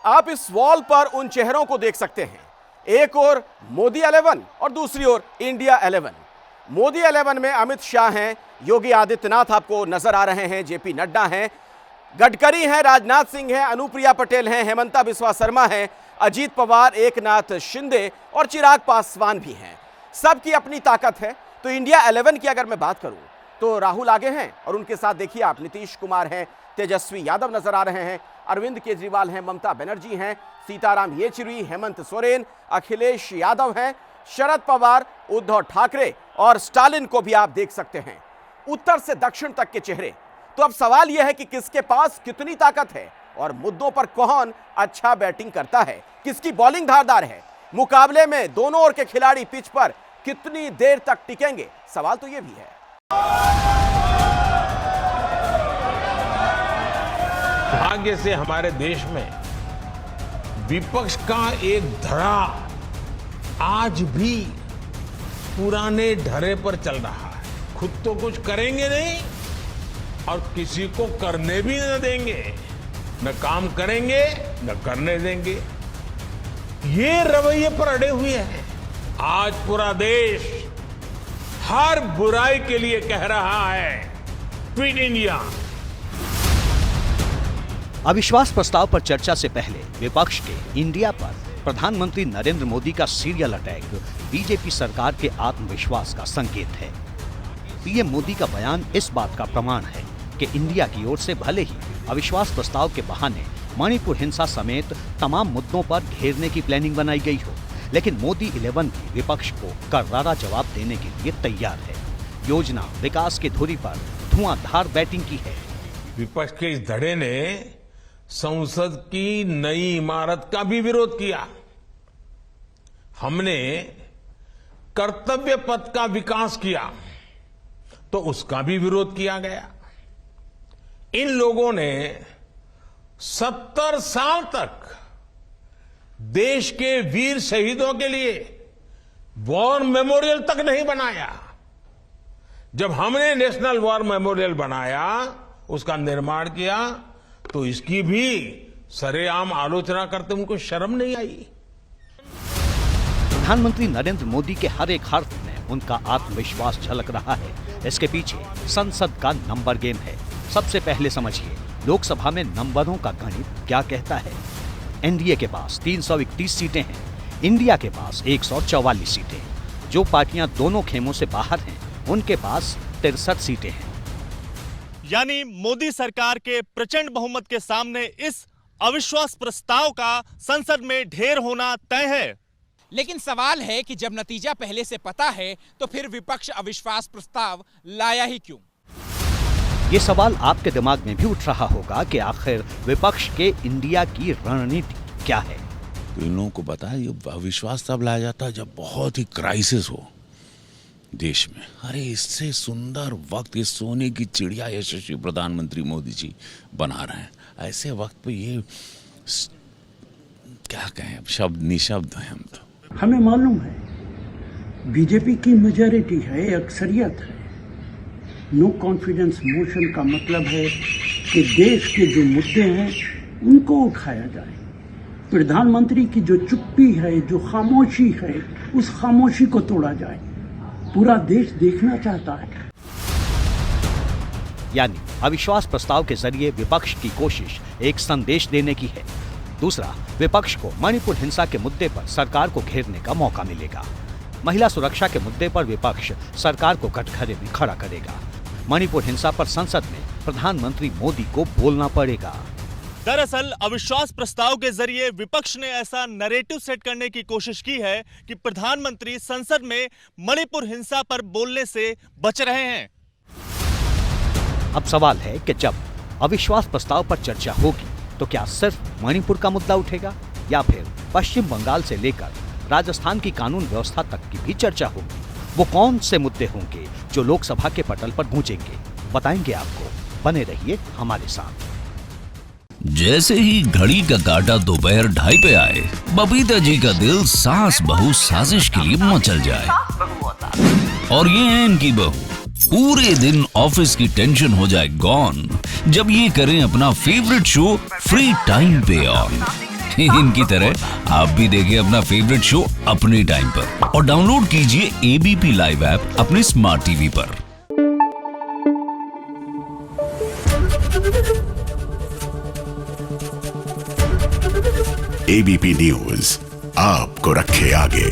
आप इस वॉल पर उन चेहरों को देख सकते हैं, एक ओर मोदी 11 और दूसरी ओर इंडिया 11। मोदी 11 में अमित शाह हैं, योगी आदित्यनाथ आपको नजर आ रहे हैं, जेपी नड्डा हैं, गडकरी हैं, राजनाथ सिंह हैं, अनुप्रिया पटेल हैं, हेमंता बिस्वा शर्मा हैं, अजीत पवार, एकनाथ शिंदे और चिराग पासवान भी हैं। सबकी अपनी ताकत है। तो इंडिया 11 की अगर मैं बात करूं तो राहुल आगे हैं और उनके साथ देखिए आप नीतीश कुमार हैं, तेजस्वी यादव नजर आ रहे हैं, अरविंद केजरीवाल हैं, ममता बनर्जी हैं, सीताराम येचुरी, हेमंत सोरेन, अखिलेश यादव हैं, शरद पवार, उद्धव ठाकरे और स्टालिन को भी आप देख सकते हैं। उत्तर से दक्षिण तक के चेहरे। तो अब सवाल यह है कि किसके पास कितनी ताकत है और मुद्दों पर कौन अच्छा बैटिंग करता है, किसकी बॉलिंग धारदार है। मुकाबले में दोनों ओर के खिलाड़ी पिच पर कितनी देर तक टिकेंगे, सवाल तो यह भी है। भाग्य से हमारे देश में विपक्ष का एक धड़ा आज भी पुराने ढरे पर चल रहा है। खुद तो कुछ करेंगे नहीं और किसी को करने भी न देंगे, न काम करेंगे न करने देंगे, ये रवैये पर अड़े हुए हैं। आज पूरा देश हर बुराई के लिए कह रहा है क्विट इंडिया। अविश्वास प्रस्ताव पर चर्चा से पहले विपक्ष के इंडिया पर प्रधानमंत्री नरेंद्र मोदी का सीरियल अटैक बीजेपी सरकार के आत्मविश्वास का संकेत है। पीएम मोदी का बयान इस बात का प्रमाण है कि इंडिया की ओर से भले ही अविश्वास प्रस्ताव के बहाने मणिपुर हिंसा समेत तमाम मुद्दों पर घेरने की प्लानिंग बनाई गई हो, लेकिन मोदी 11 भी विपक्ष को करारा जवाब देने के लिए तैयार है। योजना विकास की धुरी पर धुआंधार बैटिंग की है। विपक्ष के इस धड़े ने संसद की नई इमारत का भी विरोध किया। हमने कर्तव्य पथ का विकास किया तो उसका भी विरोध किया गया। इन लोगों ने 70 साल तक देश के वीर शहीदों के लिए वॉर मेमोरियल तक नहीं बनाया। जब हमने नेशनल वॉर मेमोरियल बनाया, उसका निर्माण किया, तो इसकी भी सरेआम आलोचना करते उनको शर्म नहीं आई। प्रधानमंत्री नरेंद्र मोदी के हर एक हर्फ में उनका आत्मविश्वास झलक रहा है। इसके पीछे संसद का नंबर गेम है। सबसे पहले समझिए लोकसभा में नंबरों का गणित क्या कहता है। एनडीए के पास 331 सीटें हैं, इंडिया के पास 144 सीटें। जो पार्टियां दोनों खेमों से बाहर हैं, उनके पास 63 सीटें हैं। यानी मोदी सरकार के प्रचंड बहुमत के सामने इस अविश्वास प्रस्ताव का संसद में ढेर होना तय है। लेकिन सवाल है कि जब नतीजा पहले से पता है तो फिर विपक्ष अविश्वास प्रस्ताव लाया ही क्यों? ये सवाल आपके दिमाग में भी उठ रहा होगा कि आखिर विपक्ष के इंडिया की रणनीति क्या है। तो इन लोगों को पता है ये अविश्वास तब लाया जाता है जब बहुत ही क्राइसिस हो देश में। अरे इससे सुंदर वक्त ये सोने की चिड़िया यशस्वी प्रधानमंत्री मोदी जी बना रहे हैं। ऐसे वक्त पे ये क्या कहें, अब शब्द निशब्द हैं हम तो। हमें मालूम है बीजेपी की मेजॉरिटी है, अक्सरियत है। नो कॉन्फिडेंस मोशन का मतलब है कि देश के जो मुद्दे हैं उनको उठाया जाए। प्रधानमंत्री की जो चुप्पी है, जो खामोशी है, उस खामोशी को तोड़ा जाए। पूरा देश देखना चाहता है। यानी अविश्वास प्रस्ताव के जरिए विपक्ष की कोशिश एक संदेश देने की है। दूसरा, विपक्ष को मणिपुर हिंसा के मुद्दे पर सरकार को घेरने का मौका मिलेगा। महिला सुरक्षा के मुद्दे पर विपक्ष सरकार को कटघरे में खड़ा करेगा। मणिपुर हिंसा पर संसद में प्रधानमंत्री मोदी को बोलना पड़ेगा। दरअसल अविश्वास प्रस्ताव के जरिए विपक्ष ने ऐसा नैरेटिव सेट करने की कोशिश की है कि प्रधानमंत्री संसद में मणिपुर हिंसा पर बोलने से बच रहे हैं। अब सवाल है कि जब अविश्वास प्रस्ताव पर चर्चा होगी तो क्या सिर्फ मणिपुर का मुद्दा उठेगा या फिर पश्चिम बंगाल से लेकर राजस्थान की कानून व्यवस्था तक की भी चर्चा होगी। वो कौन से मुद्दे होंगे जो लोकसभा के पटल पर गूंजेंगे, बताएंगे आपको। बने रहिए हमारे साथ। जैसे ही घड़ी का काटा दोपहर 2:30 पे आए, बबीता जी का दिल सास बहू साजिश के लिए मचल जाए। और ये है इनकी बहू, पूरे दिन ऑफिस की टेंशन हो जाए गॉन जब ये करें अपना फेवरेट शो फ्री टाइम पे ऑन। इनकी तरह आप भी देखिए अपना फेवरेट शो अपने टाइम पर और डाउनलोड कीजिए एबीपी लाइव ऐप अपने स्मार्ट टीवी पर। एबीपी न्यूज आपको रखे आगे।